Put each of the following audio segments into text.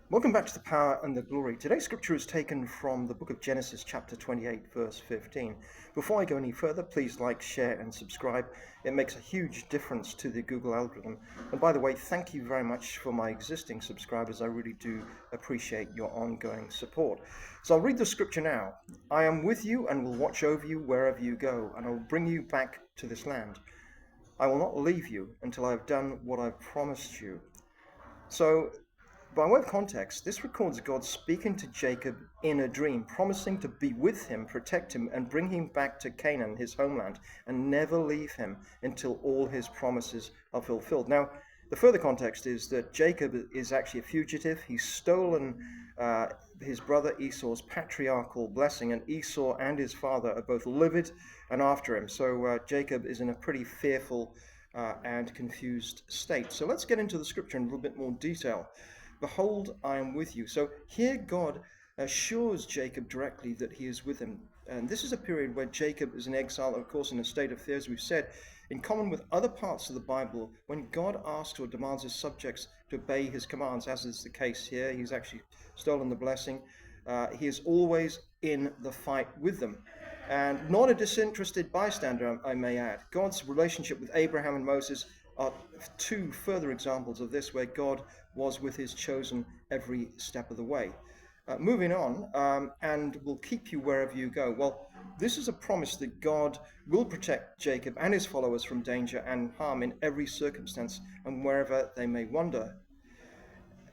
Welcome back to the Power and the Glory. Today's scripture is taken from the book of Genesis, chapter 28, verse 15. Before I go any further, please like, share, and subscribe. It makes a huge difference to the Google algorithm. And by the way, thank you very much for my existing subscribers. I really do appreciate your ongoing support. So I'll read the scripture now. I am with you and will watch over you wherever you go, and I will bring you back to this land. I will not leave you until I have done what I've promised you. So, by way of context, this records God speaking to Jacob in a dream, promising to be with him, protect him, and bring him back to Canaan, his homeland, and never leave him until all his promises are fulfilled. Now, the further context is that Jacob is actually a fugitive. He's stolen his brother Esau's patriarchal blessing, and Esau and his father are both livid and after him. So Jacob is in a pretty fearful and confused state. So let's get into the scripture in a little bit more detail. Behold, I am with you. So here God assures Jacob directly that he is with him. And this is a period where Jacob is in exile, of course, in a state of fear, as we've said. In common with other parts of the Bible, when God asks or demands his subjects to obey his commands, as is the case here, he's actually stolen the blessing. He is always in the fight with them. And not a disinterested bystander, I may add. God's relationship with Abraham and Moses are two further examples of this, where God was with his chosen every step of the way. Moving on, and will keep you wherever you go. Well, this is a promise that God will protect Jacob and his followers from danger and harm in every circumstance and wherever they may wander,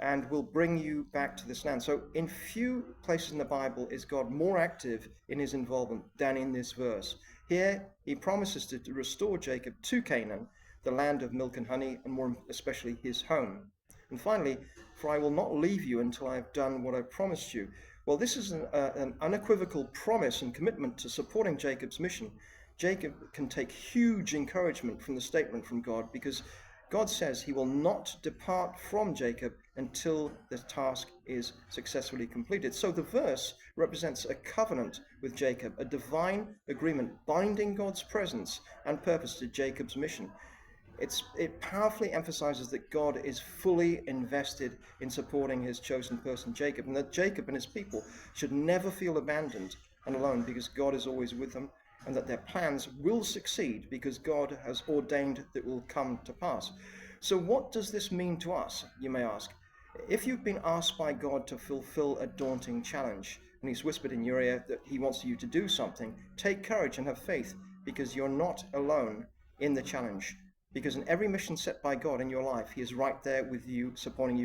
and will bring you back to this land. So in few places in the Bible is God more active in his involvement than in this verse. Here he promises to restore Jacob to Canaan, the land of milk and honey, and more especially his home. And finally, for I will not leave you until I have done what I promised you. Well, this is an unequivocal promise and commitment to supporting Jacob's mission. Jacob can take huge encouragement from the statement from God, because God says he will not depart from Jacob until the task is successfully completed. So the verse represents a covenant with Jacob, a divine agreement binding God's presence and purpose to Jacob's mission. It powerfully emphasizes that God is fully invested in supporting his chosen person, Jacob, and that Jacob and his people should never feel abandoned and alone, because God is always with them, and that their plans will succeed because God has ordained that will come to pass. So what does this mean to us, you may ask? If you've been asked by God to fulfill a daunting challenge, and he's whispered in your ear that he wants you to do something, take courage and have faith, because you're not alone in the challenge. Because in every mission set by God in your life, he is right there with you, supporting you